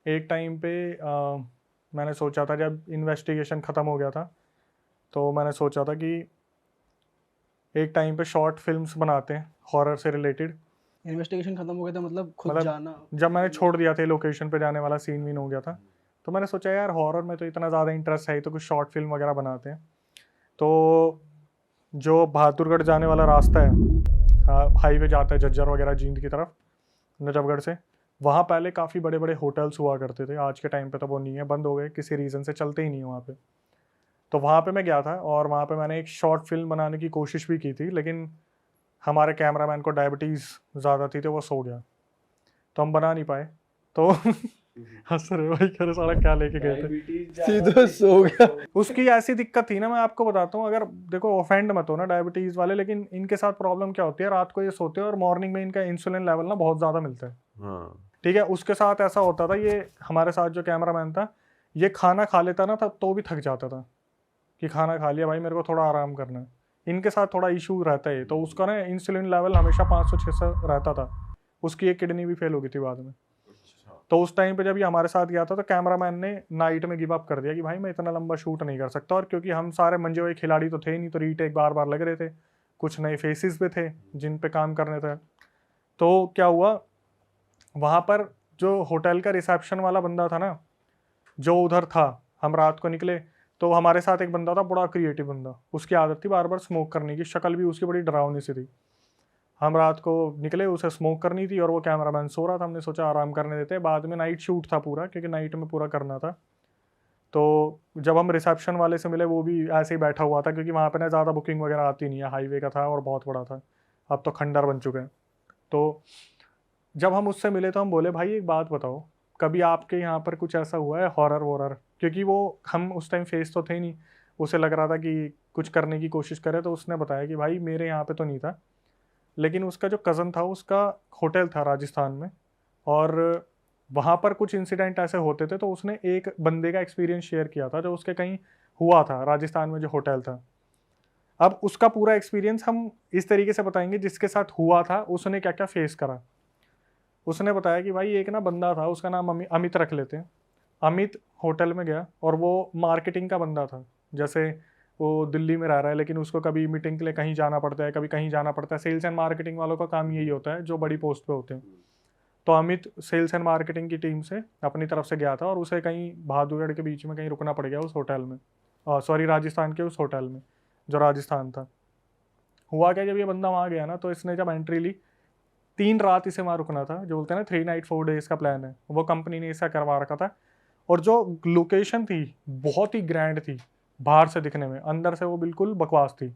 एक टाइम पे मैंने सोचा था, जब इन्वेस्टिगेशन ख़त्म हो गया था तो मैंने सोचा था कि एक टाइम पे शॉर्ट फिल्म्स बनाते हैं हॉरर से रिलेटेड। इन्वेस्टिगेशन खत्म हो गया था मतलब खुद मतलब जाना। जब मैंने छोड़ दिया था लोकेशन पे जाने वाला सीन वीन हो गया था, तो मैंने सोचा यार हॉरर में तो इतना ज़्यादा इंटरेस्ट है ही, तो कुछ शॉर्ट फिल्म वगैरह बनाते हैं। तो जो बहादुरगढ़ जाने वाला रास्ता है, हाईवे जाता है झज्जर वगैरह जींद की तरफ, नजफगढ़ से, वहाँ पहले काफ़ी बड़े बड़े होटल्स हुआ करते थे। आज के टाइम पे तो वो नहीं है, बंद हो गए किसी रीज़न से, चलते ही नहीं है वहाँ पे। तो वहाँ पे मैं गया था और वहाँ पे मैंने एक शॉर्ट फिल्म बनाने की कोशिश भी की थी, लेकिन हमारे कैमरामैन को डायबिटीज़ ज़्यादा थी तो वो सो गया, तो हम बना नहीं पाए। तो हंस रहे हो भाई, कह रहे साला क्या लेके गए थे। सीधा सो गया। उसकी ऐसी दिक्कत थी ना, मैं आपको बताता हूँ, अगर देखो ऑफेंड मत हो ना डायबिटीज़ वाले, लेकिन इनके साथ प्रॉब्लम क्या होती है, रात को ये सोते हैं और मॉर्निंग में इनका इंसुलिन लेवल ना बहुत ज़्यादा मिलता है। हाँ। ठीक है, उसके साथ ऐसा होता था, ये हमारे साथ जो कैमरामैन था, ये खाना खा लेता ना था तो भी थक जाता था कि खाना खा लिया भाई, मेरे को थोड़ा आराम करना है। इनके साथ थोड़ा इशू रहता है, तो उसका ना इंसुलिन लेवल हमेशा 500-600 रहता था। उसकी एक किडनी भी फेल हो गई थी बाद में। तो उस टाइम पे जब ये हमारे साथ गया था तो कैमरामैन ने नाइट में गिव अप कर दिया कि भाई मैं इतना लंबा शूट नहीं कर सकता, और क्योंकि हम सारे मंजे हुए खिलाड़ी तो थे नहीं, तो रीटेक बार बार लग रहे थे, कुछ नए फेसेस पे थे जिन पे काम करने थे। तो क्या हुआ, वहाँ पर जो होटल का रिसेप्शन वाला बंदा था ना, जो उधर था, हम रात को निकले तो हमारे साथ एक बंदा था, बड़ा क्रिएटिव बंदा, उसकी आदत थी बार बार स्मोक करने की, शक्ल भी उसकी बड़ी डरावनी सी थी। हम रात को निकले, उसे स्मोक करनी थी और वो कैमरामैन सो रहा था, हमने सोचा आराम करने देते हैं, बाद में नाइट शूट था पूरा, क्योंकि नाइट में पूरा करना था। तो जब हम रिसेप्शन वाले से मिले, वो भी ऐसे ही बैठा हुआ था, क्योंकि वहाँ पे ना ज़्यादा बुकिंग वगैरह आती नहीं है, हाईवे का था और बहुत बड़ा था, अब तो खंडर बन चुके हैं। तो जब हम उससे मिले तो हम बोले भाई एक बात बताओ, कभी आपके यहाँ पर कुछ ऐसा हुआ है हॉरर वॉरर, क्योंकि वो हम उस टाइम फेस तो थे नहीं, उसे लग रहा था कि कुछ करने की कोशिश करे। तो उसने बताया कि भाई मेरे यहाँ पे तो नहीं था, लेकिन उसका जो कज़न था उसका होटल था राजस्थान में, और वहाँ पर कुछ इंसिडेंट ऐसे होते थे, तो उसने एक बंदे का एक्सपीरियंस शेयर किया था जो उसके कहीं हुआ था राजस्थान में जो होटल था। अब उसका पूरा एक्सपीरियंस हम इस तरीके से बताएंगे, जिसके साथ हुआ था उसने क्या क्या फेस करा। उसने बताया कि भाई एक ना बंदा था, उसका नाम अमित रख लेते हैं। अमित होटल में गया और वो मार्केटिंग का बंदा था। जैसे वो दिल्ली में रह रहा है, लेकिन उसको कभी मीटिंग के लिए कहीं जाना पड़ता है, कभी कहीं जाना पड़ता है। सेल्स एंड मार्केटिंग वालों का काम यही होता है जो बड़ी पोस्ट पे होते हैं। तो अमित सेल्स एंड मार्केटिंग की टीम से अपनी तरफ से गया था और उसे कहीं बहादुरगढ़ के बीच में कहीं रुकना पड़ गया उस होटल में, सॉरी राजस्थान के उस होटल में जो राजस्थान था। हुआ क्या, जब ये बंदा वहाँ गया ना, तो इसने जब एंट्री ली, 3 रात इसे वहाँ रुकना था, जो बोलते हैं ना 3 नाइट 4 डेज का प्लान है, वो कंपनी ने इसका करवा रखा था। और जो लोकेशन थी बहुत ही ग्रैंड थी, बाहर से दिखने में, अंदर से वो बिल्कुल बकवास थी।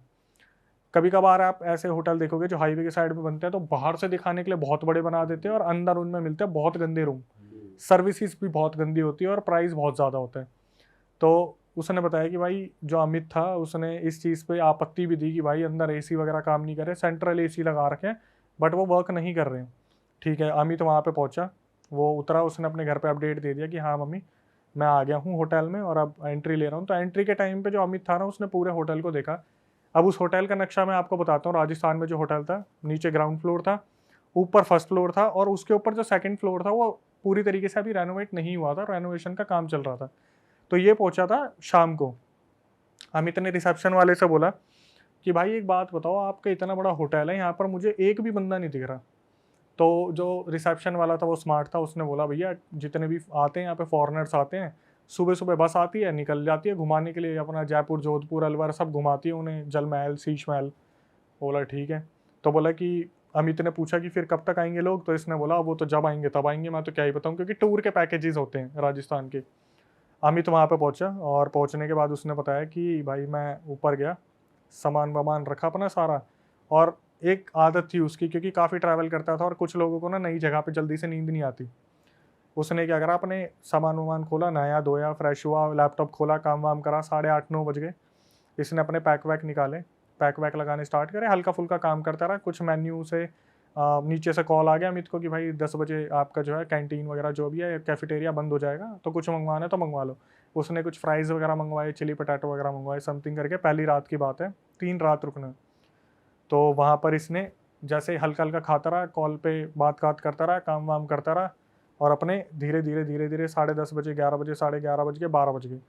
कभी कभार आप ऐसे होटल देखोगे जो हाईवे के साइड में बनते हैं, तो बाहर से दिखाने के लिए बहुत बड़े बना देते हैं और अंदर उनमें मिलते हैं बहुत गंदे रूम, सर्विसेज भी बहुत गंदी होती है और प्राइस बहुत ज़्यादा होता है। तो उसने बताया कि भाई जो अमित था उसने इस चीज़ पे आपत्ति भी दी कि भाई अंदर एसी वगैरह काम नहीं करे, सेंट्रल एसी लगा रखे हैं बट वो वर्क नहीं कर रहे हैं। ठीक है, अमित वहाँ पे पहुँचा, वो उतरा, उसने अपने घर पे अपडेट दे दिया कि हाँ मम्मी मैं आ गया हूँ होटल में और अब एंट्री ले रहा हूँ। तो एंट्री के टाइम पे जो अमित था ना, उसने पूरे होटल को देखा। अब उस होटल का नक्शा मैं आपको बताता हूँ। राजस्थान में जो होटल था, नीचे ग्राउंड फ्लोर था, ऊपर फर्स्ट फ्लोर था, और उसके ऊपर जो सेकंड फ्लोर था वो पूरी तरीके से अभी रेनोवेट नहीं हुआ था, रेनोवेशन का काम चल रहा था। तो ये पहुंचा था शाम को। अमित ने रिसेप्शन वाले से बोला कि भाई एक बात बताओ, आपका इतना बड़ा होटल है, यहाँ पर मुझे एक भी बंदा नहीं दिख रहा। तो जो रिसेप्शन वाला था वो स्मार्ट था, उसने बोला भैया जितने भी आते हैं यहाँ पे फॉरेनर्स आते हैं, सुबह सुबह बस आती है, निकल जाती है घुमाने के लिए, अपना जयपुर जोधपुर अलवर सब घुमाती है उन्हें, जल महल शीश महल। बोला ठीक है। तो बोला कि अमित ने पूछा कि फिर कब तक आएंगे लोग, तो इसने बोला वो तो जब आएंगे तब आएंगे, मैं तो क्या ही बताऊँ, क्योंकि टूर के पैकेजेस होते हैं राजस्थान के। अमित वहाँ पे पहुंचा और पहुंचने के बाद उसने बताया कि भाई मैं ऊपर गया, सामान वामान रखा अपना सारा, और एक आदत थी उसकी, क्योंकि काफ़ी ट्रैवल करता था और कुछ लोगों को ना नई जगह पे जल्दी से नींद नहीं आती। उसने क्या करा, अपने सामान वामान खोला, नहाया धोया, फ्रेश हुआ, लैपटॉप खोला, काम वाम करा, 8:30-9 बज गए। इसने अपने पैक वैक निकाले, पैक वैक लगाने स्टार्ट करे, हल्का फुल्का काम करता रहा। कुछ मेन्यू से नीचे से कॉल आ गया अमित को कि भाई 10 बजे आपका जो है कैंटीन वगैरह जो भी है कैफेटेरिया बंद हो जाएगा, तो कुछ मंगवाना है तो मंगवा लो। उसने कुछ फ्राइज़ वगैरह मंगवाए, चिली पटाटो वगैरह मंगवाए, समथिंग करके। पहली रात की बात है, 3 रात रुकना। तो वहाँ पर इसने जैसे हल्का हल्का खाता रहा, कॉल पे बात बात करता रहा, काम वाम करता रहा, और अपने धीरे धीरे 10:30 बजे, 11 बजे, 11:30 बज के 12 बज गए।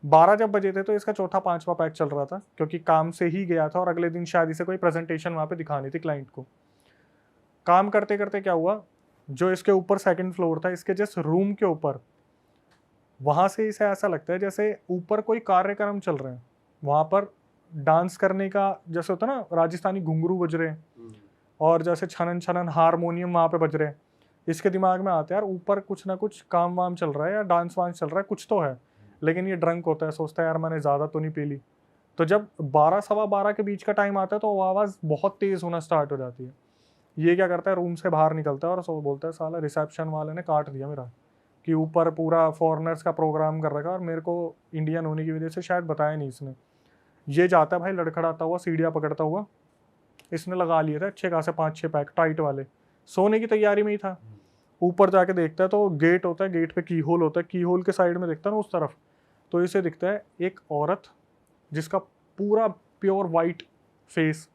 12 जब बजे थे तो इसका चौथा पांचवा पैक चल रहा था, क्योंकि काम से ही गया था और अगले दिन शायद इसे कोई प्रेजेंटेशन वहाँ पे दिखानी थी क्लाइंट को। काम करते करते क्या हुआ, जो इसके ऊपर सेकंड फ्लोर था, इसके जस्ट रूम के ऊपर, वहाँ से इसे ऐसा लगता है जैसे ऊपर कोई कार्यक्रम चल रहे हैं। वहाँ पर डांस करने का जैसे होता है ना, राजस्थानी घुंघरू बज रहे हैं और जैसे छनन छनन हारमोनियम वहाँ पे बज रहे हैं। इसके दिमाग में आता है यार ऊपर कुछ ना कुछ काम वाम चल रहा है या डांस वांस चल रहा है, कुछ तो है। लेकिन ये ड्रंक होता है, सोचता है यार मैंने ज़्यादा तो नहीं पी ली। तो जब 12 सवा 12 के बीच का टाइम आता है तो वो आवाज़ बहुत तेज़ होना स्टार्ट हो जाती है। ये क्या करता है, रूम से बाहर निकलता है और सो बोलता है साला रिसेप्शन वाले ने काट दिया मेरा, कि ऊपर पूरा फॉरेनर्स का प्रोग्राम कर रखा और मेरे को इंडियन होने की वजह से शायद बताया नहीं इसने। ये जाता है भाई लड़खड़ाता हुआ, सीढ़ियाँ पकड़ता हुआ। इसने लगा लिए थे अच्छे खासे 5-6 पैक टाइट वाले, सोने की तैयारी में ही था। ऊपर जाके देखता है तो गेट होता है, गेट पे की होल होता है, की होल के साइड में देखता है ना उस तरफ, तो इसे दिखता है एक औरत जिसका पूरा प्योर वाइट फेस,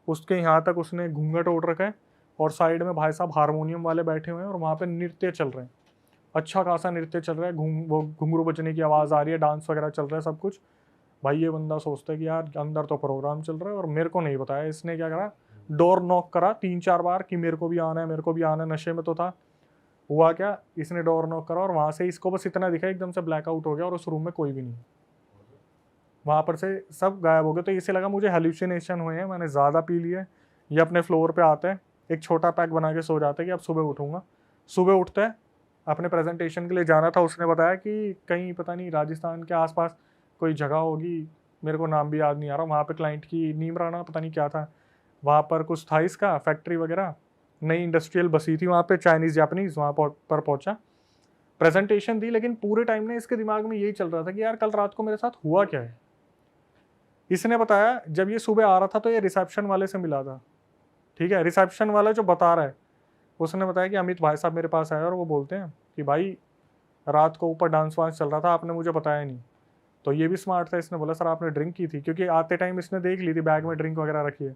उसके यहाँ तक उसने घूंघट ओढ़ रखा है और साइड में भाई साहब हारमोनियम वाले बैठे हुए हैं और वहाँ पे नृत्य चल रहे हैं। अच्छा खासा नृत्य चल रहा है, वो घुंघरू बजने की आवाज़ आ रही है, डांस वगैरह चल रहा है सब कुछ। भाई ये बंदा सोचता है कि यार अंदर तो प्रोग्राम चल रहा है और मेरे को नहीं बताया। इसने क्या करा, डोर नॉक करा 3-4 बार कि मेरे को भी आना है, मेरे को भी आना है। नशे में तो था। हुआ क्या, इसने डोर नॉक करा और वहाँ से इसको बस इतना दिखा, एकदम से ब्लैकआउट हो गया और उस रूम में कोई भी नहीं। वहाँ पर से सब गायब हो गए। तो इसे लगा मुझे हेल्यूसिनेशन हुए हैं, मैंने ज़्यादा पी लिया है। ये अपने फ्लोर पे आता है, एक छोटा पैक बना के सो जाता है कि अब सुबह उठूँगा। सुबह उठता है, अपने प्रेजेंटेशन के लिए जाना था। उसने बताया कि कहीं पता नहीं राजस्थान के आसपास कोई जगह होगी, मेरे को नाम भी याद नहीं आ रहा, वहाँ पे क्लाइंट की नीमराना पता नहीं क्या था, वहाँ पर कुछ था इसका फैक्ट्री वगैरह, नई इंडस्ट्रियल बसी थी वहाँ पे, चाइनीज़ जापानीज़। वहाँ पर पहुँचा, प्रेजेंटेशन दी, लेकिन पूरे टाइम में इसके दिमाग में यही चल रहा था कि यार कल रात को मेरे साथ हुआ क्या है। इसने बताया जब ये सुबह आ रहा था तो ये रिसेप्शन वाले से मिला था। ठीक है, रिसेप्शन वाला जो बता रहा है, उसने बताया कि अमित भाई साहब मेरे पास आए और वो बोलते हैं कि भाई रात को ऊपर डांस वांस चल रहा था, आपने मुझे बताया नहीं। तो ये भी स्मार्ट था, इसने बोला सर आपने ड्रिंक की थी, क्योंकि आते टाइम इसने देख ली थी बैग में ड्रिंक वगैरह रखी है।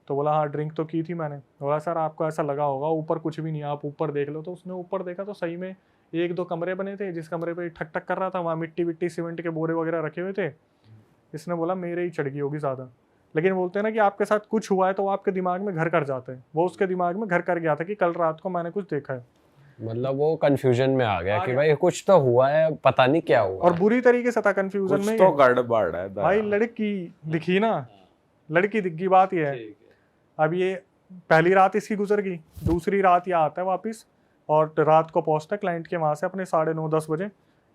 तो बोला हाँ ड्रिंक तो की थी मैंने। बोला सर आपको ऐसा लगा होगा, ऊपर कुछ भी नहीं, आप ऊपर देख लो। तो उसने ऊपर देखा तो सही में 1-2 कमरे बने थे, जिस कमरे पे ठक ठक कर रहा था वहाँ मिट्टी विट्टी सीमेंट के बोरे वगैरह रखे हुए थे। इसने बोला मेरे ही चढ़ गई होगी ज़्यादा। लेकिन बोलते हैं ना कि आपके साथ कुछ हुआ है तो वो आपके दिमाग में घर कर जाते हैं। वो उसके दिमाग में घर कर गया था कि कल रात को मैंने कुछ देखा है। मतलब वो कंफ्यूजन में आ गया कि भाई कुछ तो हुआ है, पता नहीं क्या हुआ। और बुरी तरीके से था कंफ्यूजन में। तो गड़बड़ है भाई लड़की दिखी ना, लड़की दिख गई, बात ये है। अब ये पहली रात इसकी गुजर गई, दूसरी रात ये आता है वापस और रात को पहुंचता है क्लाइंट के वहाँ से अपने 9:30-10 बजे,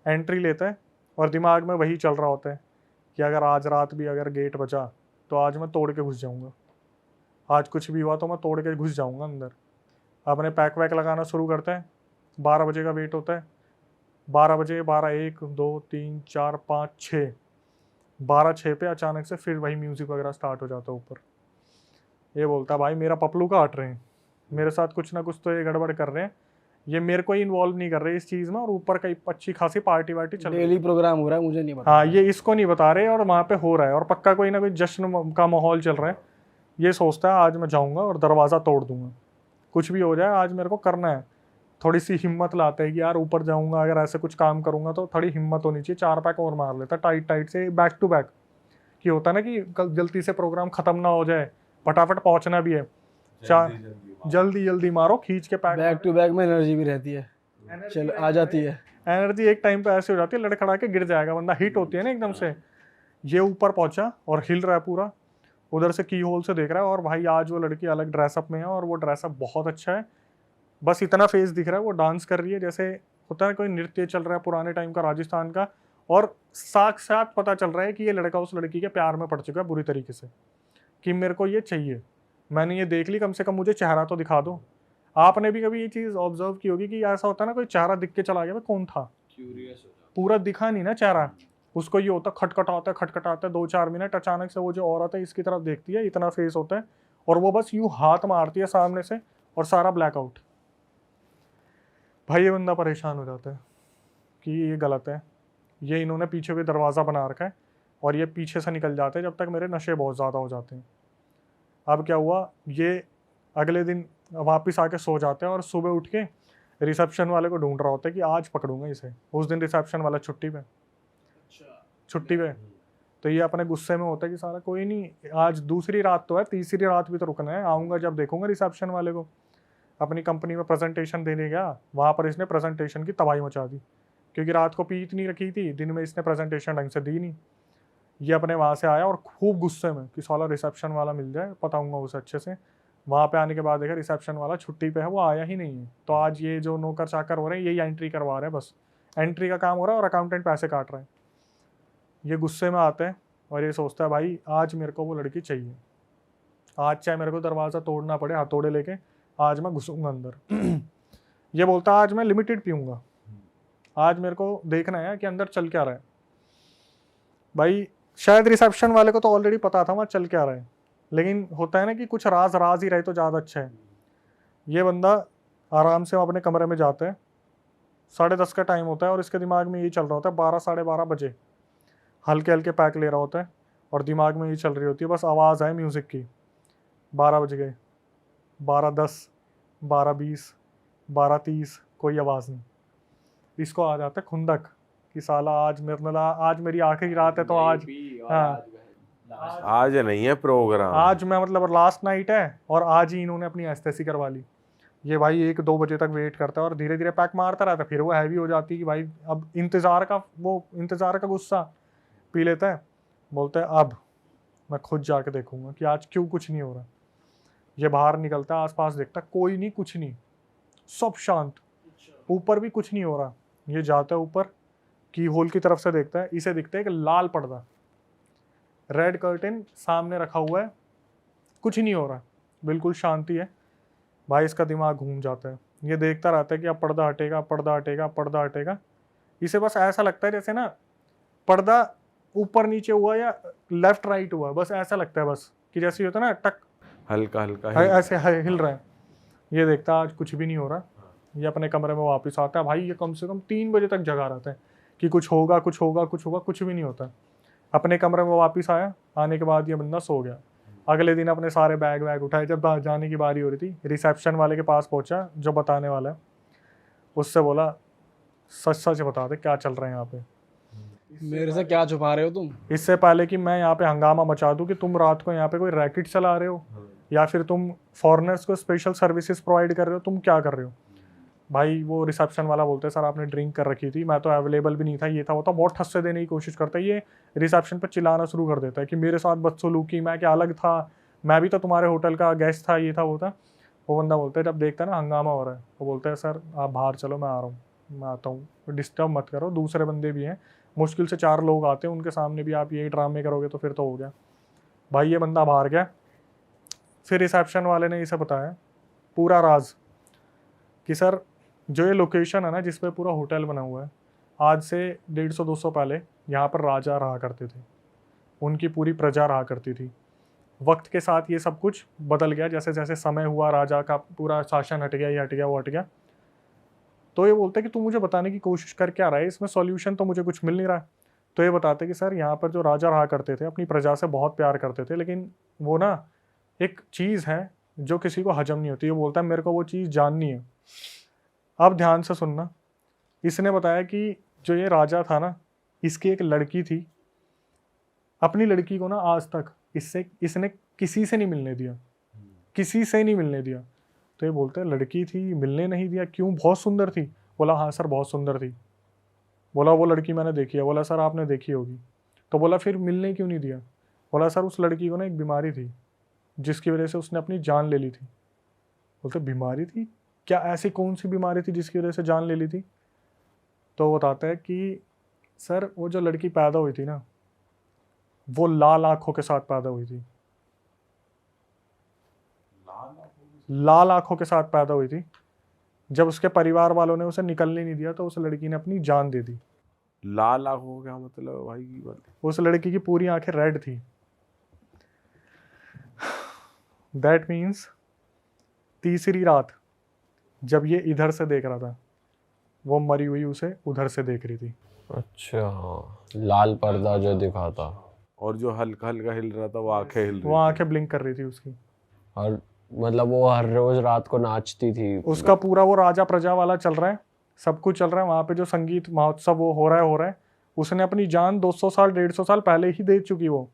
एंट्री लेता है और दिमाग में वही चल रहा होता है कि अगर आज रात भी अगर गेट बचा तो आज मैं तोड़ के घुस जाऊंगा, आज कुछ भी हुआ तो मैं तोड़ के घुस जाऊंगा अंदर। अपने पैक वैक लगाना शुरू करता है। 12 बजे का वेट होता है, 12 बजे, 12, 1, 2, 3, 4, 5, 6, 12:06 पे अचानक से फिर वही म्यूज़िक वगैरह स्टार्ट हो जाता है ऊपर। ये बोलता है भाई मेरा पपलू काट रहे हैं, मेरे साथ कुछ ना कुछ तो ये गड़बड़ कर रहे हैं, ये मेरे को ही इन्वॉल्व नहीं कर रहे इस चीज़ में, और ऊपर कई अच्छी खासी पार्टी वार्टी चल रही है। डेली प्रोग्राम हो रहा है, मुझे नहीं पता। हाँ, ये इसको नहीं बता रहे और वहाँ पे हो रहा है और पक्का कोई ना कोई जश्न का माहौल चल रहा है। ये सोचता है आज मैं जाऊँगा और दरवाज़ा तोड़ दूंगा, कुछ भी हो जाए आज मेरे को करना है। थोड़ी सी हिम्मत लाता है कि यार ऊपर जाऊँगा, अगर ऐसे कुछ काम करूँगा तो थोड़ी हिम्मत होनी चाहिए। 4 पैक और मार लेता टाइट टाइट से बैक टू बैक, कि होता है ना कि कल जल्दी से प्रोग्राम ख़त्म ना हो जाए, फटाफट पहुँचना भी है। जल्दी जल्दी मारो खींच के पैक। बैक टू बैक में एनर्जी भी रहती है, चल आ जाती है। एनर्जी एक टाइम पे ऐसे हो जाती है लड़खड़ा के गिर जाएगा बंदा, हिट होती है ना एकदम से। ये ऊपर पहुंचा और हिल रहा है पूरा, उधर से की होल से देख रहा है और भाई आज वो लड़की अलग ड्रेसअप में है और वो ड्रेसअप बहुत अच्छा है। बस इतना फेस दिख रहा है, वो डांस कर रही है जैसे होता है कोई नृत्य चल रहा है पुराने टाइम का राजस्थान का, और साक्षात पता चल रहा है कि ये लड़का उस लड़की के प्यार में पड़ चुका है बुरी तरीके से, कि मेरे को ये चाहिए, मैंने ये देख ली, कम से कम मुझे चेहरा तो दिखा दो। आपने भी कभी ये चीज़ ऑब्जर्व की होगी कि ऐसा होता है ना कोई चेहरा दिख के चला गया, भाई कौन था, पूरा दिखा नहीं ना चेहरा, उसको ये होता खटखटाता है 2-4 मिनट, अचानक से वो जो औरत है इसकी तरफ देखती है, इतना फेस होता है और वो बस यूँ हाथ मारती है सामने से और सारा ब्लैकआउट। भाई ये बंदा परेशान हो जाता है कि ये गलत है, ये इन्होंने पीछे कोई दरवाज़ा बना रखा है और ये पीछे से निकल जाते हैं जब तक मेरे नशे बहुत ज़्यादा हो जाते हैं। अब क्या हुआ, ये अगले दिन वापस आके सो जाते हैं और सुबह उठ के रिसेप्शन वाले को ढूंढ रहा होता है कि आज पकड़ूंगा इसे। उस दिन रिसेप्शन वाला छुट्टी पे, छुट्टी पे। तो ये अपने गुस्से में होता है कि सारा कोई नहीं, आज दूसरी रात तो है, तीसरी रात भी तो रुकना है, आऊँगा जब देखूंगा रिसेप्शन वाले को। अपनी कंपनी में प्रेजेंटेशन देने गया, वहाँ पर इसने प्रेजेंटेशन की तबाही मचा दी, क्योंकि रात को पी इतनी रखी थी, दिन में इसने प्रेजेंटेशन ढंग से दी नहीं। ये अपने वहाँ से आया और खूब गुस्से में कि साला रिसेप्शन वाला मिल जाए, बताऊंगा उसे अच्छे से। वहाँ पे आने के बाद देखा रिसेप्शन वाला छुट्टी पे है, वो आया ही नहीं है। तो आज ये जो नौकर चाकर हो रहे हैं यही एंट्री करवा रहे हैं, बस एंट्री का काम हो रहा है और अकाउंटेंट पैसे काट रहे हैं। ये गुस्से में आते हैं और ये सोचता है भाई आज मेरे को वो लड़की चाहिए, आज चाहे मेरे को दरवाज़ा तोड़ना पड़े हथौड़े लेके, आज मैं घुसूंगा अंदर। ये बोलता है आज मैं लिमिटेड पीऊँगा, आज मेरे को देखना है कि अंदर चल क्या रहा है। भाई शायद रिसेप्शन वाले को तो ऑलरेडी पता था वहाँ चल क्या रहा है, लेकिन होता है ना कि कुछ राज राज ही रहे तो ज़्यादा अच्छा है। ये बंदा आराम से अपने कमरे में जाता है, 10:30 का टाइम होता है और इसके दिमाग में यही चल रहा होता है, 12 साढ़े 12 बजे हल्के हल्के पैक ले रहा होता है और दिमाग में ये चल रही होती है बस आवाज़ आए म्यूज़िक की। 12 बज गए, 12:10, 12:20, 12:30, कोई आवाज़ नहीं। इसको आ जाता है खुंदक कि साला आज मेरी आखिरी रात है, तो आज हाँ आज नहीं है प्रोग्राम, आज मैं मतलब लास्ट नाइट है और आज ही इन्होंने अपनी एस्थेसी करवा ली। ये भाई 1-2 बजे तक वेट करता है और धीरे धीरे पैक मारता रहता है। फिर वो हैवी हो जाती है कि भाई अब इंतज़ार का गुस्सा पी लेता है। बोलता है अब मैं खुद जाके देखूंगा कि आज क्यों कुछ नहीं हो रहा। ये बाहर निकलता है, आसपास देखता है, कोई नहीं, कुछ नहीं, सब शांत, ऊपर भी कुछ नहीं हो रहा। ये जाता है ऊपर की होल की तरफ से, देखता है, इसे दिखता है कि लाल पर्दा, रेड कर्टेन सामने रखा हुआ है, कुछ नहीं हो रहा, बिल्कुल शांति है। भाई इसका दिमाग घूम जाता है, ये देखता रहता है कि अब पर्दा हटेगा, पर्दा हटेगा, पर्दा हटेगा। इसे बस ऐसा लगता है जैसे ना पर्दा ऊपर नीचे हुआ या लेफ्ट राइट हुआ, बस ऐसा लगता है बस कि जैसे होता है ना टक हल्का हल्का ऐसे हिल रहा है। ये देखता है आज कुछ भी नहीं हो रहा। ये अपने कमरे में वापस आता है। भाई ये कम से कम 3 बजे तक जगा रहता है कि कुछ होगा, कुछ होगा, कुछ होगा, कुछ भी नहीं होता। अपने कमरे में वापस आया, आने के बाद ये बंदा सो गया। अगले दिन अपने सारे बैग वैग उठाए, जब जाने की बारी हो रही थी रिसेप्शन वाले के पास पहुंचा जो बताने वाला है, उससे बोला सच सच बता दे क्या चल रहा है यहाँ पे, मेरे से क्या छुपा रहे हो तुम? इससे पहले कि मैं यहाँ पे हंगामा मचा दूँ कि तुम रात को यहाँ पे कोई रैकेट चला रहे हो या फिर तुम फॉरेनर्स को स्पेशल सर्विसेज प्रोवाइड कर रहे हो, तुम क्या कर रहे हो। भाई वो रिसेप्शन वाला बोलते हैं सर आपने ड्रिंक कर रखी थी, मैं तो अवेलेबल भी नहीं था, ये था वो था, बहुत ठस्से देने की कोशिश करता है। ये रिसेप्शन पर चिल्लाना शुरू कर देता है कि मेरे साथ बदसलूकी, मैं क्या अलग था, मैं भी तो तुम्हारे होटल का गेस्ट था, ये था वो था। वो बंदा बोलता है जब देखता है ना हंगामा हो रहा है, वो बोलता है सर आप बाहर चलो, मैं आ रहा हूँ, मैं आता हूँ, डिस्टर्ब मत करो, दूसरे बंदे भी हैं, मुश्किल से 4 लोग आते हैं, उनके सामने भी आप यही ड्रामे करोगे तो फिर तो हो गया। भाई ये बंदा बाहर गया। फिर रिसेप्शन वाले ने इसे बताया पूरा राज कि सर जो ये लोकेशन है ना जिस पे पूरा होटल बना हुआ है, आज से 150-200 पहले यहाँ पर राजा रहा करते थे, उनकी पूरी प्रजा रहा करती थी। वक्त के साथ ये सब कुछ बदल गया, जैसे जैसे समय हुआ राजा का पूरा शासन हट गया, ये हट गया, वो हट गया। तो ये बोलते कि तू मुझे बताने की कोशिश कर क्या रहा है, इसमें सॉल्यूशन तो मुझे कुछ मिल नहीं रहा। तो ये बताते कि सर यहाँ पर जो राजा रहा करते थे अपनी प्रजा से बहुत प्यार करते थे, लेकिन वो ना एक चीज़ है जो किसी को हजम नहीं होती। ये बोलता है मेरे को वो चीज़ जाननी है। अब ध्यान से सुनना, इसने बताया कि जो ये राजा था ना, इसकी एक लड़की थी, अपनी लड़की को ना आज तक इसने किसी से नहीं मिलने दिया, किसी से नहीं मिलने दिया। तो ये बोलते हैं लड़की थी, मिलने नहीं दिया, क्यों, बहुत सुंदर थी। बोला हाँ सर बहुत सुंदर थी। बोला वो लड़की मैंने देखी है। बोला सर आपने देखी होगी। तो बोला फिर मिलने क्यों नहीं दिया। बोला सर उस लड़की को ना एक बीमारी थी जिसकी वजह से उसने अपनी जान ले ली थी। बोलते बीमारी थी क्या, ऐसी कौन सी बीमारी थी जिसकी वजह से जान ले ली थी। तो बताता है कि सर वो जो लड़की पैदा हुई थी ना, वो लाल आंखों के साथ पैदा हुई थी, लाल आंखों के साथ पैदा हुई थी। जब उसके परिवार वालों ने उसे निकलने नहीं दिया तो उस लड़की ने अपनी जान दे दी। लाल आंखों का मतलब भाई की बात, उस लड़की की पूरी आंखें रेड थी। दैट मीन्स तीसरी रात जब ये इधर से देख रहा था, वो मरी हुई उसे उधर से देख रही थी। अच्छा, लाल पर्दा जो दिखा था और जो हल्का हल्का हिल रहा था वो आंखें हिल वो रही आंखें ब्लिंक कर रही थी उसकी। और मतलब वो हर रोज रात को नाचती थी। उसका पूरा वो राजा प्रजा वाला चल रहा है, सब कुछ चल रहा है वहाँ पे, जो संगीत महोत्सव वो हो रहा है। उसने अपनी जान 200 साल 150 साल पहले ही दे चुकी वो,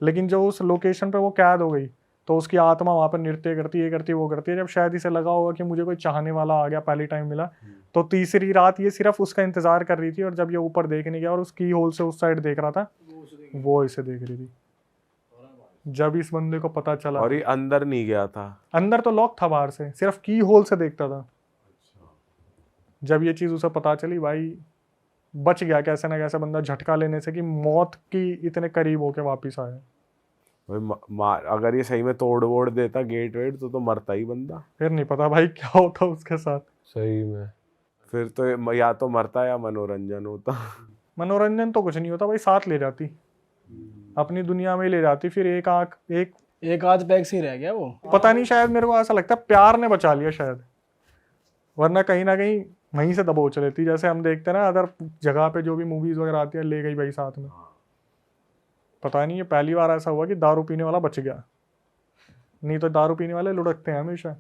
लेकिन जो उस लोकेशन पे वो कैद हो गई, तो उसकी आत्मा वहाँ पर नृत्य करती है, ये करती है, वो करती है। जब शायद इसे लगा होगा कि मुझे कोई चाहने वाला आ गया, पहली टाइम मिला, तो तीसरी रात ये सिर्फ उसका इंतजार कर रही थी, और जब ये ऊपर देखने गया और उसकी होल से उस साइड देख रहा था, वो इसे देख रही थी। जब इस बंदे को पता चला, और ये अंदर नहीं गया था? अंदर तो लॉक था, बाहर से सिर्फ की होल से देखता था। जब ये चीज उसे पता चली, भाई बच गया कैसे ना कैसे बंदा झटका लेने से, कि मौत की इतने करीब होके वापिस आया। भाई अगर ये सही में तोड़ वोड़ देता गेट वेट तो मरता ही बंदा। फिर नहीं पता भाई क्या होता उसके साथ। सही में फिर तो या तो मरता या मनोरंजन होता। मनोरंजन तो कुछ नहीं होता भाई, साथ ले जाती, अपनी दुनिया में ले जाती। फिर एक आध पैक से ही रह गया वो। पता नहीं, शायद मेरे को ऐसा लगता है प्यार ने बचा लिया शायद, वरना कहीं ना कहीं वहीं से दबोच लेती। जैसे हम देखते हैं ना अदर जगह पे जो भी मूवीज वगैरह आती है, ले गई भाई साथ में। पता नहीं ये पहली बार ऐसा हुआ कि दारू पीने वाला बच गया, नहीं तो दारू पीने वाले लुढ़कते हैं हमेशा।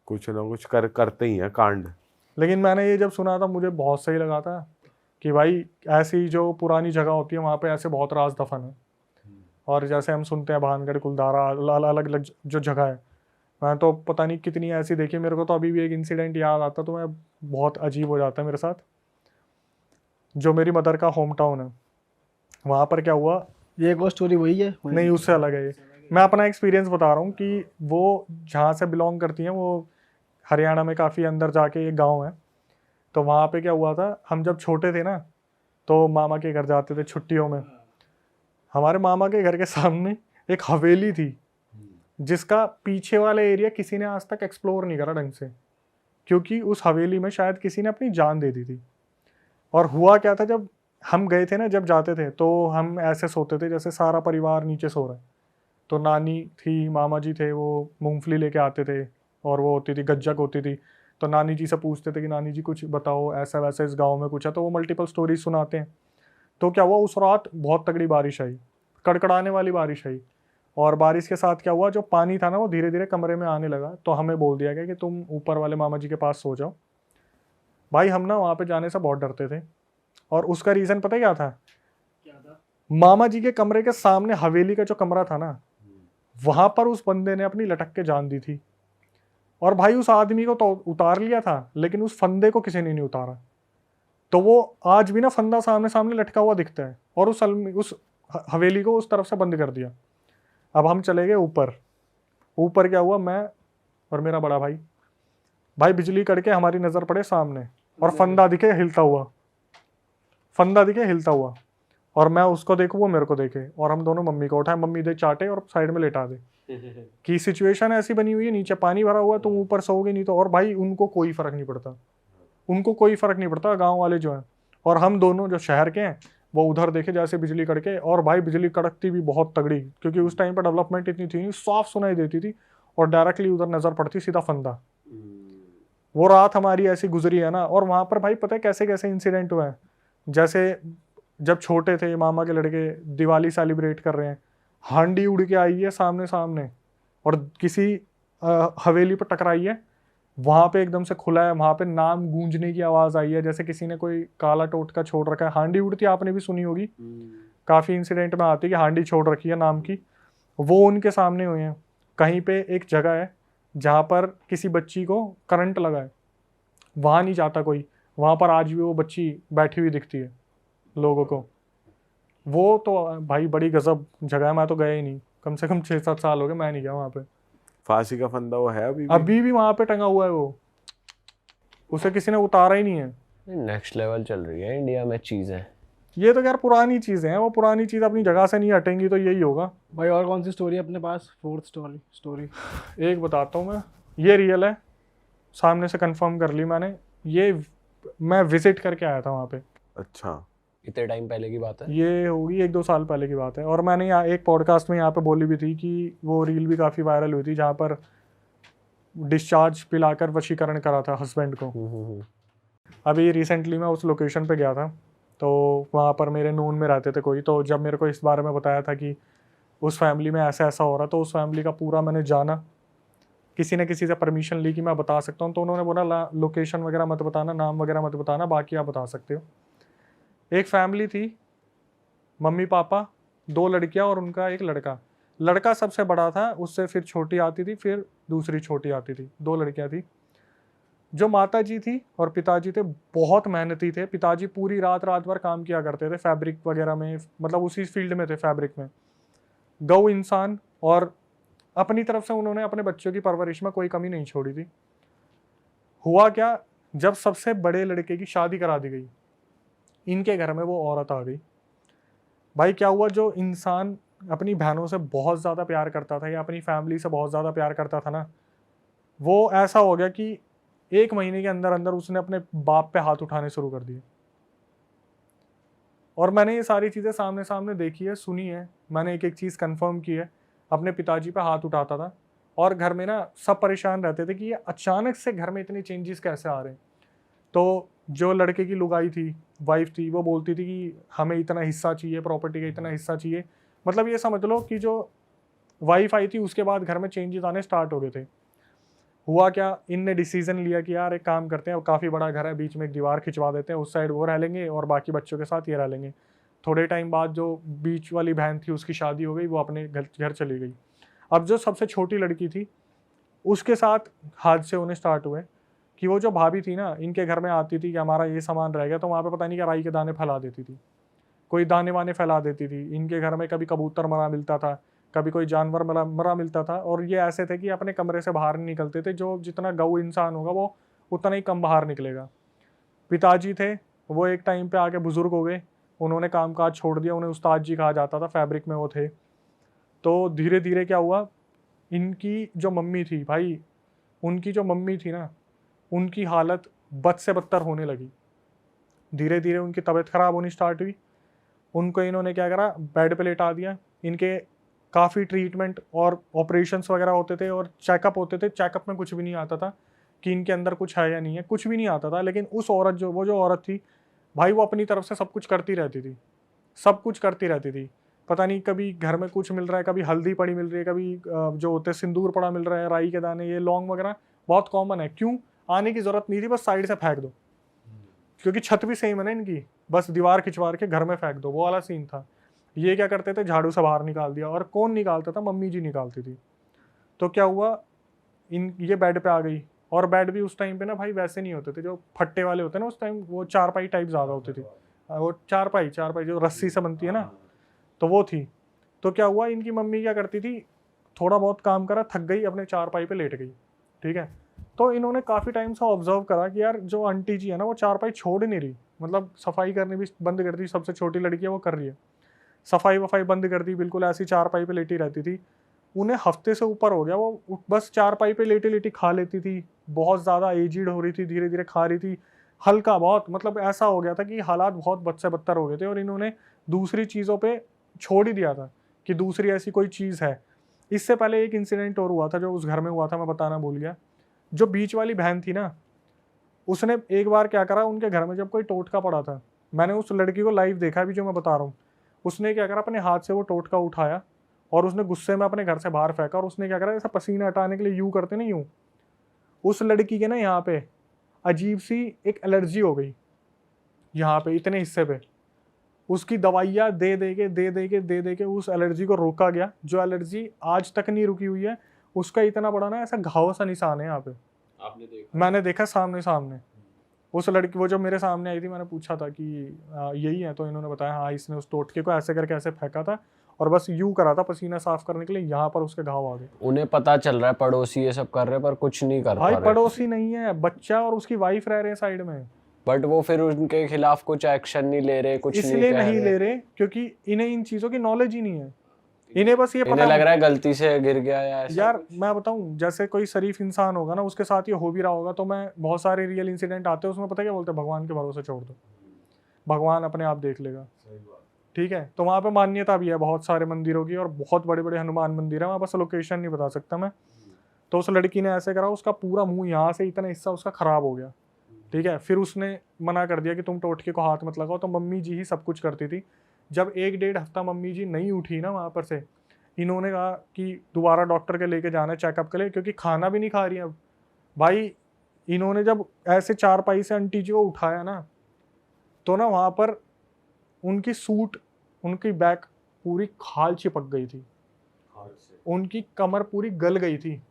कुछ ना कुछ करते ही हैं कांड। लेकिन मैंने ये जब सुना था मुझे बहुत सही लगा था कि भाई ऐसी जो पुरानी जगह होती है वहाँ पे ऐसे बहुत राज दफन है। और जैसे हम सुनते हैं भानगढ़, कुलधारा, अलग अलग जो जगह है, मैं तो पता नहीं कितनी ऐसी देखी। मेरे को तो अभी भी एक इंसिडेंट याद आता तो मैं बहुत अजीब हो जाता है मेरे साथ। जो मेरी मदर का होम टाउन है, वहाँ पर क्या हुआ, ये एक और स्टोरी वही है? नहीं उससे अलग है ये। मैं अपना एक्सपीरियंस बता रहा हूँ कि वो जहाँ से बिलोंग करती हैं, वो हरियाणा में काफ़ी अंदर जाके एक गाँव है। तो वहाँ पे क्या हुआ था, हम जब छोटे थे ना तो मामा के घर जाते थे छुट्टियों में। हमारे मामा के घर के सामने एक हवेली थी, जिसका पीछे वाला एरिया किसी ने आज तक एक्सप्लोर नहीं करा ढंग से, क्योंकि उस हवेली में शायद किसी ने अपनी जान दे दी थी। और हुआ क्या था, जब हम गए थे ना, जब जाते थे तो हम ऐसे सोते थे जैसे सारा परिवार नीचे सो रहा है। तो नानी थी, मामा जी थे, वो मूंगफली लेके आते थे, और वो होती थी गज्जक होती थी। तो नानी जी से पूछते थे कि नानी जी कुछ बताओ, ऐसा वैसा इस गांव में कुछ है, तो वो मल्टीपल स्टोरीज सुनाते हैं। तो क्या हुआ, उस रात बहुत तगड़ी बारिश आई, कड़कड़ाने वाली बारिश आई। और बारिश के साथ क्या हुआ, जो पानी था ना वो धीरे धीरे कमरे में आने लगा। तो हमें बोल दिया गया कि तुम ऊपर वाले मामा जी के पास सो जाओ। भाई हम ना वहाँ पे जाने से बहुत डरते थे, और उसका रीज़न पता क्या था? मामा जी के कमरे के सामने हवेली का जो कमरा था ना, वहाँ पर उस बंदे ने अपनी लटक के जान दी थी। और भाई उस आदमी को तो उतार लिया था, लेकिन उस फंदे को किसी ने नहीं उतारा। तो वो आज भी ना फंदा सामने सामने लटका हुआ दिखता है, और उस हवेली को उस तरफ से बंद कर दिया। अब हम चले गए ऊपर। ऊपर क्या हुआ, मैं और मेरा बड़ा भाई, बिजली कड़के हमारी नज़र पड़े सामने, और फंदा दिखे हिलता हुआ। और मैं उसको देखूँ, वो मेरे को देखे, और हम दोनों मम्मी को उठाए, मम्मी दे चाटे और साइड में लेटा दे। कि सिचुएशन ऐसी बनी हुई है, नीचे पानी भरा हुआ है, तुम ऊपर सोओगे नहीं तो। और भाई उनको कोई फर्क नहीं पड़ता, गाँव वाले जो हैं। और हम दोनों जो शहर के हैं वो उधर देखे जैसे बिजली कड़के। और भाई बिजली कड़कती भी बहुत तगड़ी, क्योंकि उस टाइम पर डेवलपमेंट इतनी थी नहीं, साफ सुनाई देती थी, और डायरेक्टली उधर नजर पड़ती सीधा फंदा। वो रात हमारी ऐसी गुजरी है ना। और वहाँ पर भाई पता है कैसे कैसे इंसिडेंट हुए हैं। जैसे जब छोटे थे, मामा के लड़के दिवाली सेलिब्रेट कर रहे हैं, हांडी उड़ के आई है सामने और किसी हवेली पर टकराई है। वहाँ पे एकदम से खुला है, वहाँ पे नाम गूंजने की आवाज़ आई है, जैसे किसी ने कोई काला टोटका छोड़ रखा है। हांडी उड़ती आपने भी सुनी होगी, काफ़ी इंसिडेंट में आती है कि हांडी छोड़ रखी है नाम की। वो उनके सामने हुए हैं। कहीं पे एक जगह है जहाँ पर किसी बच्ची को करंट लगा है, वहाँ नहीं जाता कोई, वहाँ पर आज भी वो बच्ची बैठी हुई दिखती है लोगों को। वो तो भाई बड़ी गजब जगह है, मैं तो गया ही नहीं, कम से कम 6-7 साल हो गए मैं नहीं गया वहाँ पे। फांसी का फंदा वो है अभी भी वहाँ पे टंगा हुआ है वो, उसे किसी ने उतारा ही नहीं है। नेक्स्ट लेवल चल रही है इंडिया में चीज़ें। ये तो यार पुरानी चीज़ें हैं, वो पुरानी चीज़ अपनी जगह से नहीं हटेंगी तो यही होगा। भाई और कौन सी स्टोरी है अपने पास? फोर्थ स्टोरी एक बताता हूँ मैं, ये रियल है, सामने से कंफर्म कर ली मैंने। ये मैं विजिट करके आया था वहाँ पे। अच्छा, कितने टाइम पहले की बात है? ये होगी 1-2 साल पहले की बात है। और मैंने यहाँ एक पॉडकास्ट में यहाँ पे बोली भी थी कि वो रील भी काफ़ी वायरल हुई थी, जहाँ पर डिस्चार्ज पिलाकर वशीकरण करा था हस्बैंड को। अभी रिसेंटली मैं उस लोकेशन पे गया था, तो वहाँ पर मेरे नून में रहते थे कोई, तो जब मेरे को इस बारे में बताया था कि उस फैमिली में ऐसा ऐसा हो रहा, तो उस फैमिली का पूरा मैंने जाना, किसी ने किसी से परमिशन ली कि मैं बता सकता हूँ, तो उन्होंने बोला लोकेशन वगैरह मत बताना, नाम वगैरह मत बताना, बाकी आप बता सकते हो। एक फैमिली थी, मम्मी पापा, 2 लड़कियां और उनका एक लड़का। लड़का सबसे बड़ा था, उससे फिर छोटी आती थी, फिर दूसरी छोटी आती थी, 2 लड़कियां थी। जो माता जी थी और पिताजी थे बहुत मेहनती थे। पिताजी पूरी रात रात भर काम किया करते थे फैब्रिक वगैरह में, मतलब उसी फील्ड में थे, फैब्रिक में। गौ इंसान, और अपनी तरफ से उन्होंने अपने बच्चों की परवरिश में कोई कमी नहीं छोड़ी थी। हुआ क्या, जब सबसे बड़े लड़के की शादी करा दी गई, इनके घर में वो औरत आ गई। भाई क्या हुआ, जो इंसान अपनी बहनों से बहुत ज़्यादा प्यार करता था या अपनी फैमिली से बहुत ज़्यादा प्यार करता था ना, वो ऐसा हो गया कि 1 महीने के अंदर अंदर उसने अपने बाप पे हाथ उठाने शुरू कर दिए। और मैंने ये सारी चीज़ें सामने सामने देखी है, सुनी है, मैंने एक एक चीज़ कंफर्म की है। अपने पिताजी पे हाथ उठाता था और घर में ना सब परेशान रहते थे कि ये अचानक से घर में इतनी चेंजेस कैसे आ रहे हैं। तो जो लड़के की लुगाई थी, वाइफ थी, वो बोलती थी कि हमें इतना हिस्सा चाहिए, प्रॉपर्टी का इतना हिस्सा चाहिए। मतलब ये समझ लो कि जो वाइफ आई थी उसके बाद घर में चेंजेस आने स्टार्ट हो गए थे। हुआ क्या, इनने डिसीजन लिया कि यार एक काम करते हैं, अब काफ़ी बड़ा घर है, बीच में एक दीवार खिंचवा देते हैं, उस साइड वो रह लेंगे और बाकी बच्चों के साथ ये रह लेंगे। थोड़े टाइम बाद जो बीच वाली बहन थी उसकी शादी हो गई, वो अपने घर चली गई। अब जो सबसे छोटी लड़की थी उसके साथ हादसे होने स्टार्ट हुए कि वो जो भाभी थी ना, इनके घर में आती थी कि हमारा ये सामान रह गया, तो वहाँ पे पता नहीं क्या राई के दाने फैला देती थी, कोई दाने वाने फैला देती थी। इनके घर में कभी कबूतर मरा मिलता था, कभी कोई जानवर मरा मिलता था। और ये ऐसे थे कि अपने कमरे से बाहर नहीं निकलते थे, जो जितना गऊ इंसान होगा वो उतना ही कम बाहर निकलेगा। पिताजी थे, वो एक टाइम पे आके बुजुर्ग हो गए, उन्होंने काम काज छोड़ दिया, उन्हें उस्ताद जी कहा जाता था, फैब्रिक में वो थे। तो धीरे धीरे क्या हुआ, इनकी जो मम्मी थी भाई, उनकी जो मम्मी थी ना, उनकी हालत बद से बदतर होने लगी। धीरे धीरे उनकी तबीयत खराब होनी स्टार्ट हुई। उनको इन्होंने क्या करा, बेड पे लेटा दिया। इनके काफ़ी ट्रीटमेंट और ऑपरेशंस वगैरह होते थे और चेकअप होते थे। चेकअप में कुछ भी नहीं आता था कि इनके अंदर कुछ है या नहीं है, कुछ भी नहीं आता था। लेकिन उस औरत जो औरत थी भाई, वो अपनी तरफ से सब कुछ करती रहती थी, सब कुछ करती रहती थी। पता नहीं कभी घर में कुछ मिल रहा है, कभी हल्दी पड़ी मिल रही है, कभी जो होते सिंदूर पड़ा मिल रहा है, राई के दाने, ये लौंग वगैरह बहुत कॉमन है। क्यों आने की जरूरत नहीं थी, बस साइड से फेंक दो, क्योंकि छत भी सेम है ना इनकी, बस दीवार खिंचवा के घर में फेंक दो, वो वाला सीन था। ये क्या करते थे, झाड़ू से बाहर निकाल दिया। और कौन निकालता था, मम्मी जी निकालती थी। तो क्या हुआ, ये बेड पे आ गई। और बेड भी उस टाइम पे ना भाई वैसे नहीं होते थे जो फट्टे वाले होते हैं ना, उस टाइम वो चारपाई टाइप ज़्यादा होती थी। वो चारपाई जो रस्सी से बनती है ना, तो वो थी। तो क्या हुआ, इनकी मम्मी क्या करती थी, थोड़ा बहुत काम करा, थक गई, अपने चारपाई पे लेट गई, ठीक है। तो इन्होंने काफ़ी टाइम से ऑब्जर्व करा कि यार जो आंटी जी है ना, वो चारपाई छोड़ नहीं रही, मतलब सफाई करनी भी बंद कर दी। सबसे छोटी लड़की है, वो कर रही है, सफाई वफाई बंद कर दी, बिल्कुल ऐसी चारपाई पे लेटी रहती थी। उन्हें हफ्ते से ऊपर हो गया, वो बस चारपाई पे लेटी लेटी खा लेती थी। बहुत ज़्यादा एजिड हो रही थी, धीरे धीरे खा रही थी, हल्का बहुत, मतलब ऐसा हो गया था कि हालात बहुत बद से बदतर हो गए थे। और इन्होंने दूसरी चीज़ों पे छोड़ ही दिया था कि दूसरी ऐसी कोई चीज़ है। इससे पहले एक इंसिडेंट और हुआ था जो उस घर में हुआ था, मैं बताना भूल गया। जो बीच वाली बहन थी ना, उसने एक बार क्या करा, उनके घर में जब कोई टोटका पड़ा था, मैंने उस लड़की को लाइव देखा भी जो मैं बता रहा हूँ। उसने क्या करा, अपने हाथ से वो टोटका उठाया और उसने गुस्से में अपने घर से बाहर फेंका। और उसने क्या करा, ऐसा पसीना हटाने के लिए यूँ करते ना, यूँ, उस लड़की के ना यहाँ पे अजीब सी एक एलर्जी हो गई, यहाँ पे इतने हिस्से पे। उसकी दवाइयाँ दे दे के उस एलर्जी को रोका गया, जो एलर्जी आज तक नहीं रुकी हुई है। उसका इतना बड़ा ना ऐसा घाव सा निशान है यहाँ पे, आपने देखा? मैंने देखा सामने। उस लड़की, वो जो मेरे सामने आई थी, मैंने पूछा था कि यही है, तो इन्होंने बताया हाँ, इसने उस टोटके को ऐसे करके ऐसे फेंका था और बस यूं करा था पसीना साफ करने के लिए, यहाँ पर उसके घाव आ गए। उन्हें पता चल रहा है, पड़ोसी ये सब कर रहे हैं पर कुछ नहीं कर पा भाई रहे। पड़ोसी नहीं है, बच्चा और उसकी वाइफ रह रहे हैं साइड में, बट वो फिर उनके खिलाफ कुछ एक्शन नहीं ले रहे, कुछ नहीं इसलिए कह नहीं रहे। ले रहे क्योंकि इन्हें इन चीज़ों की नॉलेज ही नहीं है। इन्हें बस ये इन्हें पता लग रहा है गलती से गिर गया या ऐसा। यार मैं बताऊं, जैसे कोई शरीफ इंसान होगा ना, उसके साथ ये हो भी रहा होगा, तो मैं बहुत सारे रियल इंसिडेंट आते हैं उसमें, पता क्या बोलते हैं, भगवान के भरोसे छोड़ दो, भगवान अपने आप देख लेगा, ठीक है। तो वहाँ पे मान्यता भी है बहुत सारे मंदिरों की, और बहुत बड़े बड़े हनुमान मंदिर है वहाँ, बस लोकेशन नहीं बता सकता मैं। तो उस लड़की ने ऐसे करा, उसका पूरा मुंह यहाँ से इतना हिस्सा उसका खराब हो गया, ठीक है। फिर उसने मना कर दिया कि तुम टोटके को हाथ मत लगाओ, तो मम्मी जी ही सब कुछ करती थी। जब 1-1.5 हफ्ता मम्मी जी नहीं उठी ना वहाँ पर से, इन्होंने कहा कि दोबारा डॉक्टर के लेके जाना है चेकअप के लिए, क्योंकि खाना भी नहीं खा रही है अब। भाई इन्होंने जब ऐसे चारपाई से आंटी जी को उठाया ना, तो ना वहाँ पर उनकी सूट, उनकी बैक पूरी खाल चिपक गई थी, उनकी कमर पूरी गल गई थी।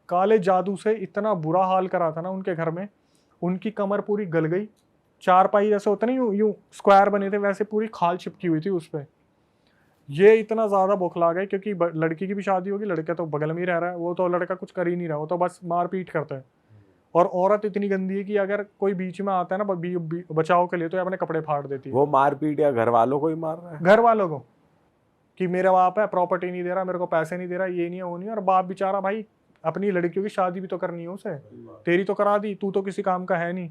काले जादू से इतना बुरा हाल करा था ना उनके घर में, उनकी कमर पूरी गल गई। चारपाई जैसे होता नहीं, यूं स्क्वायर बने थे, वैसे पूरी खाल चिपकी हुई थी उस पर। ये इतना ज़्यादा बौखला गए, क्योंकि लड़की की भी शादी होगी, लड़का तो बगल में ही रह रहा है, वो तो लड़का कुछ कर ही नहीं रहा, वो तो बस मारपीट करता है। और औरत इतनी गंदी है कि अगर कोई बीच में आता है ना बचाव के लिए, तो ये अपने कपड़े फाड़ देती है। वो मारपीट या घर वालों को ही मार रहा है? घर वालों को, कि मेरा बाप है, प्रॉपर्टी नहीं दे रहा, मेरे को पैसे नहीं दे रहा, ये नहीं है वो नहीं है। और बाप बेचारा भाई अपनी लड़कियों की शादी भी तो करनी है उसे, तेरी तो करा दी, तू तो किसी काम का है नहीं,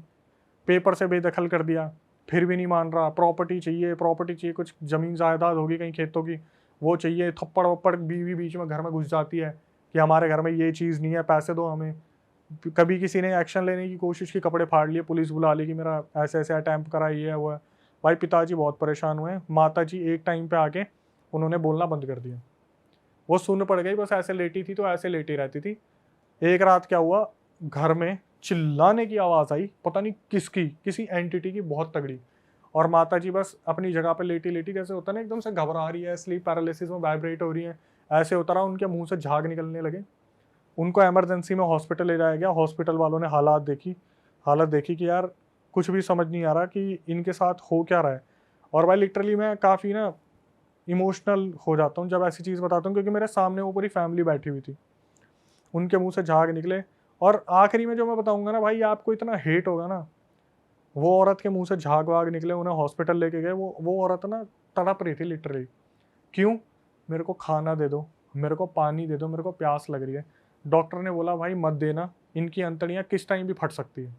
पेपर से बेदखल कर दिया, फिर भी नहीं मान रहा, प्रॉपर्टी चाहिए, प्रॉपर्टी चाहिए, कुछ ज़मीन जायदाद होगी कहीं खेतों की, वो चाहिए। थप्पड़ वप्पड़ बीवी बीच में घर में घुस जाती है कि हमारे घर में ये चीज़ नहीं है, पैसे दो हमें। कभी किसी ने एक्शन लेने की कोशिश की, कपड़े फाड़ लिए, पुलिस बुला ली कि मेरा ऐसे ऐसे अटैम्प्ट करा, ये है वो है। भाई पिताजी बहुत परेशान हुए। माता जी एक टाइम पे आके उन्होंने बोलना बंद कर दिया, वो सुन पड़ गई, बस ऐसे लेटी थी तो ऐसे लेटी रहती थी। एक रात क्या हुआ, घर में चिल्लाने की आवाज़ आई, पता नहीं किसकी, किसी एंटिटी की, बहुत तगड़ी। और माता जी बस अपनी जगह पे लेटी लेटी, जैसे होता है ना एकदम से घबरा रही है, स्लीप पैरालिसिस में वाइब्रेट हो रही है, ऐसे होता रहा। उनके मुंह से झाग निकलने लगे। उनको इमरजेंसी में हॉस्पिटल ले जाया गया। हॉस्पिटल वालों ने हालत देखी कि यार कुछ भी समझ नहीं आ रहा कि इनके साथ हो क्या रहा है। और भाई लिटरली मैं काफ़ी ना इमोशनल हो जाता हूँ जब ऐसी चीज़ बताता हूँ, क्योंकि मेरे सामने वो पूरी फैमिली बैठी हुई थी, उनके मुंह से झाग निकले। और आखिरी में जो मैं बताऊंगा ना भाई, आपको इतना हेट होगा ना, वो औरत के मुंह से झाग वाग निकले, उन्हें हॉस्पिटल लेके गए। वो औरत ना तड़प रही थी लिटरली, क्यों, मेरे को खाना दे दो, मेरे को पानी दे दो, मेरे को प्यास लग रही है। डॉक्टर ने बोला भाई मत देना, इनकी अंतड़ियाँ किस टाइम भी फट सकती है,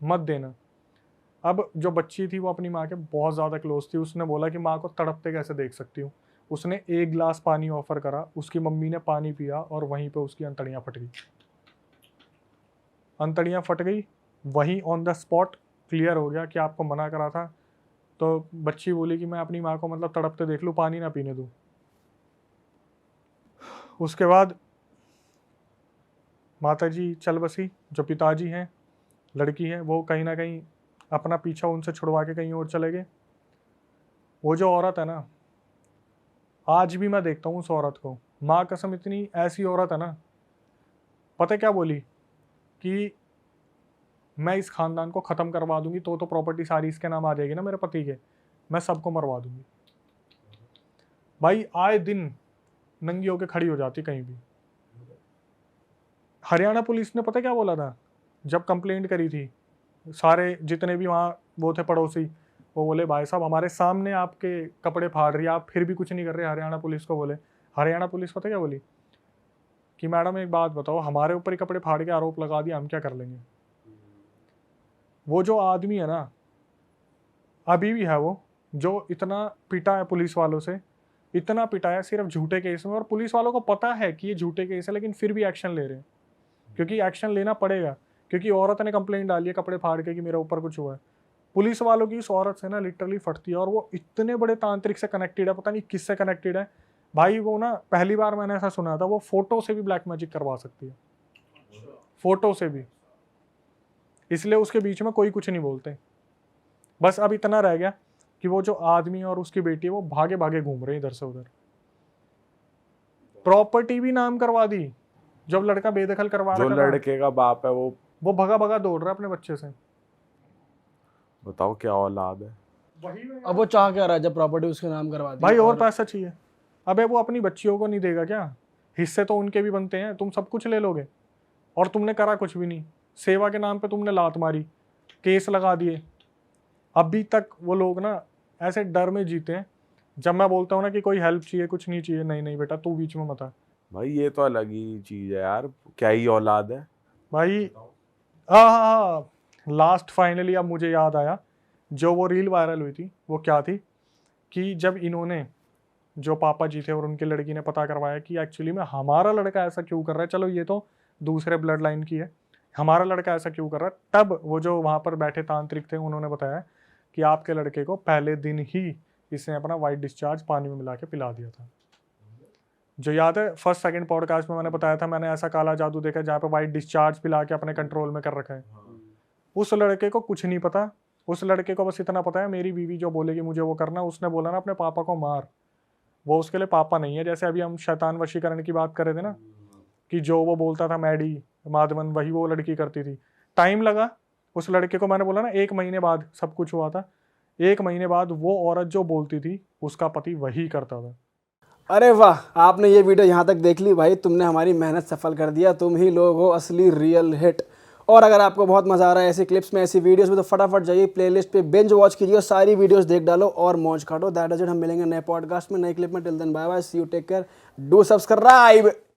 मत देना। अब जो बच्ची थी वो अपनी माँ के बहुत ज़्यादा क्लोज थी, उसने बोला कि माँ को तड़पते कैसे देख सकती हूँ। उसने एक गिलास पानी ऑफर करा, उसकी मम्मी ने पानी पिया और वहीं पे उसकी अंतड़ियाँ फट गई। अंतड़ियाँ फट गई, वहीं ऑन द स्पॉट क्लियर हो गया कि आपको मना करा था। तो बच्ची बोली कि मैं अपनी माँ को मतलब तड़पते देख लूँ, पानी ना पीने दूँ। उसके बाद माता जी चल बसी, जो पिताजी हैं, लड़की है, वो कहीं ना कहीं अपना पीछा उनसे छुड़वा के कहीं और चले गए। वो जो औरत है ना, आज भी मैं देखता हूँ उस औरत को, माँ कसम इतनी ऐसी औरत है ना। पता क्या बोली कि मैं इस खानदान को ख़त्म करवा दूंगी, तो प्रॉपर्टी सारी इसके नाम आ जाएगी ना मेरे पति के, मैं सबको मरवा दूंगी। भाई आए दिन नंगी होके खड़ी हो जाती कहीं भी। हरियाणा पुलिस ने पता क्या बोला था जब कंप्लेंट करी थी, सारे जितने भी वहाँ वो थे पड़ोसी, वो बोले भाई साहब हमारे सामने आपके कपड़े फाड़ रही है, आप फिर भी कुछ नहीं कर रहे। हरियाणा पुलिस को बोले, हरियाणा पुलिस पता क्या बोली कि मैडम एक बात बताओ, हमारे ऊपर ही कपड़े फाड़ के आरोप लगा दिया, हम क्या कर लेंगे। वो जो आदमी है ना, अभी भी है वो, जो इतना पिटा है पुलिस वालों से, इतना पिटा है सिर्फ झूठे केस में। और पुलिस वालों को पता है कि ये झूठे केस है, लेकिन फिर भी एक्शन ले रहे हैं, क्योंकि एक्शन लेना पड़ेगा, क्योंकि औरत ने कंप्लेंट डाली है कपड़े फाड़ के कि मेरे ऊपर कुछ हुआ है। पुलिस वालों की उस औरत से ना लिटरली फटती है। और वो इतने बड़े तांत्रिक से कनेक्टेड है, पता नहीं किससे कनेक्टेड है भाई। वो ना पहली बार मैंने ऐसा सुना था, वो फोटो से भी ब्लैक मैजिक करवा सकती है, फोटो से भी। इसलिए उसके बीच में कोई कुछ नहीं बोलते। बस अब इतना रह गया कि वो जो आदमी और उसकी बेटी है वो भागे भागे घूम रहे हैं इधर से उधर। प्रॉपर्टी भी नाम करवा दी, जब लड़का बेदखल करवा जो रहा था, लड़के का बाप है वो भगा भगा दौड़ रहा है अपने बच्चे से। बताओ क्या औलाद है। अब वो चाह क्या रहा है जब प्रॉपर्टी उसके नाम करवा दी? भाई और पैसा चाहिए। अबे वो अपनी बच्चियों को नहीं देगा क्या? हिस्से तो उनके भी बनते हैं, तुम सब कुछ ले लोगे और तुमने करा कुछ भी नहीं। सेवा के नाम पे तुमने लात मारी, केस लगा दिए। अभी तक वो लोग ना ऐसे डर में जीते हैं। जब मैं बोलता हूँ ना कि कोई हेल्प चाहिए, कुछ नहीं चाहिए, नहीं नहीं बेटा तू बीच में मत आ। भाई ये तो अलग ही चीज है यार, क्या ही औलाद है भाई हाँ, लास्ट फाइनली अब मुझे याद आया, जो वो रील वायरल हुई थी वो क्या थी कि जब इन्होंने, जो पापा जी थे और उनकी लड़की ने पता करवाया कि एक्चुअली में हमारा लड़का ऐसा क्यों कर रहा है, चलो ये तो दूसरे ब्लड लाइन की है, हमारा लड़का ऐसा क्यों कर रहा है, तब वो जो वहाँ पर बैठे तांत्रिक थे उन्होंने बताया कि आपके लड़के को पहले दिन ही इसने अपना वाइट डिस्चार्ज पानी में मिला के पिला दिया था। जो याद है फर्स्ट सेकंड पॉडकास्ट में मैंने बताया था, मैंने ऐसा काला जादू देखा जहाँ पे वाइट डिस्चार्ज पिला के अपने कंट्रोल में कर रखा है। उस लड़के को कुछ नहीं पता, उस लड़के को बस इतना पता है मेरी बीवी जो बोलेगी मुझे वो करना। उसने बोला ना अपने पापा को मार, वो उसके लिए पापा नहीं है। जैसे अभी हम शैतान वशीकरण की बात कर रहे थे ना, कि जो वो बोलता था मैडी माधवन, वही वो लड़की करती थी। टाइम लगा उस लड़के को, मैंने बोला ना 1 महीने बाद सब कुछ हुआ था। 1 महीने बाद वो औरत जो बोलती थी उसका पति वही करता था। अरे वाह, आपने ये वीडियो यहाँ तक देख ली भाई, तुमने हमारी मेहनत सफल कर दिया। तुम ही लोग हो असली रियल हिट। और अगर आपको बहुत मजा आ रहा है ऐसी क्लिप्स में, ऐसी वीडियोस में, तो फटाफट जाइए प्लेलिस्ट पे बिंज वॉच कीजिए, सारी वीडियोस देख डालो और मौज काटो। That is it. हम मिलेंगे नए पॉडकास्ट में, नए क्लिप में। Till then bye bye, see you, take care, do subscribe.